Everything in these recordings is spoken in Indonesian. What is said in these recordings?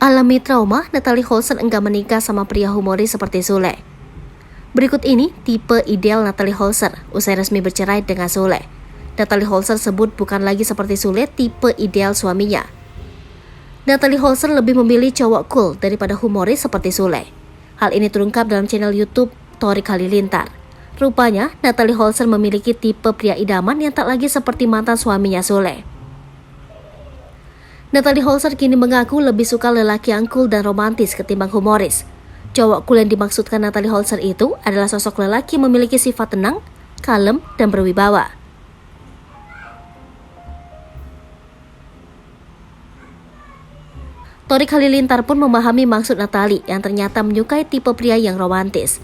Alami trauma, Natalie Holzer enggak menikah sama pria humoris seperti Sule. Berikut ini tipe ideal Natalie Holzer usai resmi bercerai dengan Sule. Natalie Holzer sebut bukan lagi seperti Sule tipe ideal suaminya. Natalie Holzer lebih memilih cowok cool daripada humoris seperti Sule. Hal ini terungkap dalam channel YouTube Thorik Halilintar. Rupanya, Natalie Holzer memiliki tipe pria idaman yang tak lagi seperti mantan suaminya Sule. Natalie Holzer kini mengaku lebih suka lelaki yang cool dan romantis ketimbang humoris. Cowok cool yang dimaksudkan Natalie Holzer itu adalah sosok lelaki yang memiliki sifat tenang, kalem, dan berwibawa. Thorik Halilintar pun memahami maksud Natalie yang ternyata menyukai tipe pria yang romantis.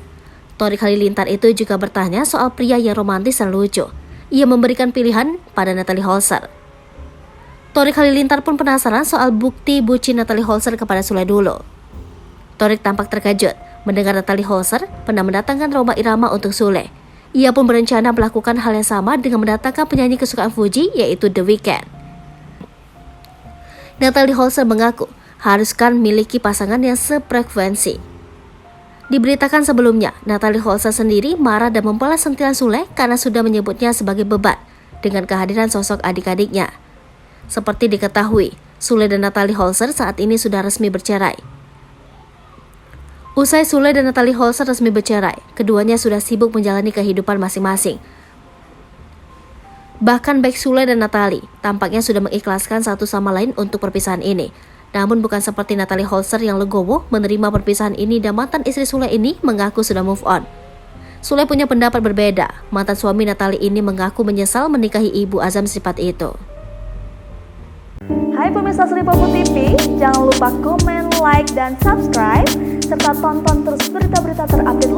Thorik Halilintar itu juga bertanya soal pria yang romantis dan lucu. Ia memberikan pilihan pada Natalie Holzer. Thorik Halilintar pun penasaran soal bukti bucin Natalie Holzer kepada Sule dulu. Thorik tampak terkejut mendengar Natalie Holzer pernah mendatangkan Rhoma Irama untuk Sule. Ia pun berencana melakukan hal yang sama dengan mendatangkan penyanyi kesukaan Fuji yaitu The Weeknd. Natalie Holzer mengaku haruskan miliki pasangan yang sefrekuensi. Diberitakan sebelumnya, Natalie Holzer sendiri marah dan membalas sentilan Sule karena sudah menyebutnya sebagai beban dengan kehadiran sosok adik-adiknya. Seperti diketahui, Sule dan Natalie Holzer saat ini sudah resmi bercerai. Usai Sule dan Natalie Holzer resmi bercerai, keduanya sudah sibuk menjalani kehidupan masing-masing. Bahkan baik Sule dan Natalie tampaknya sudah mengikhlaskan satu sama lain untuk perpisahan ini. Namun bukan seperti Natalie Holzer yang legowo menerima perpisahan ini dan mantan istri Sule ini mengaku sudah move on. Sule punya pendapat berbeda. Mantan suami Natalie ini mengaku menyesal menikahi ibu azam sifat itu. Hai pemirsa Sri Popo TV, jangan lupa komen, like, dan subscribe, serta tonton terus berita-berita terupdate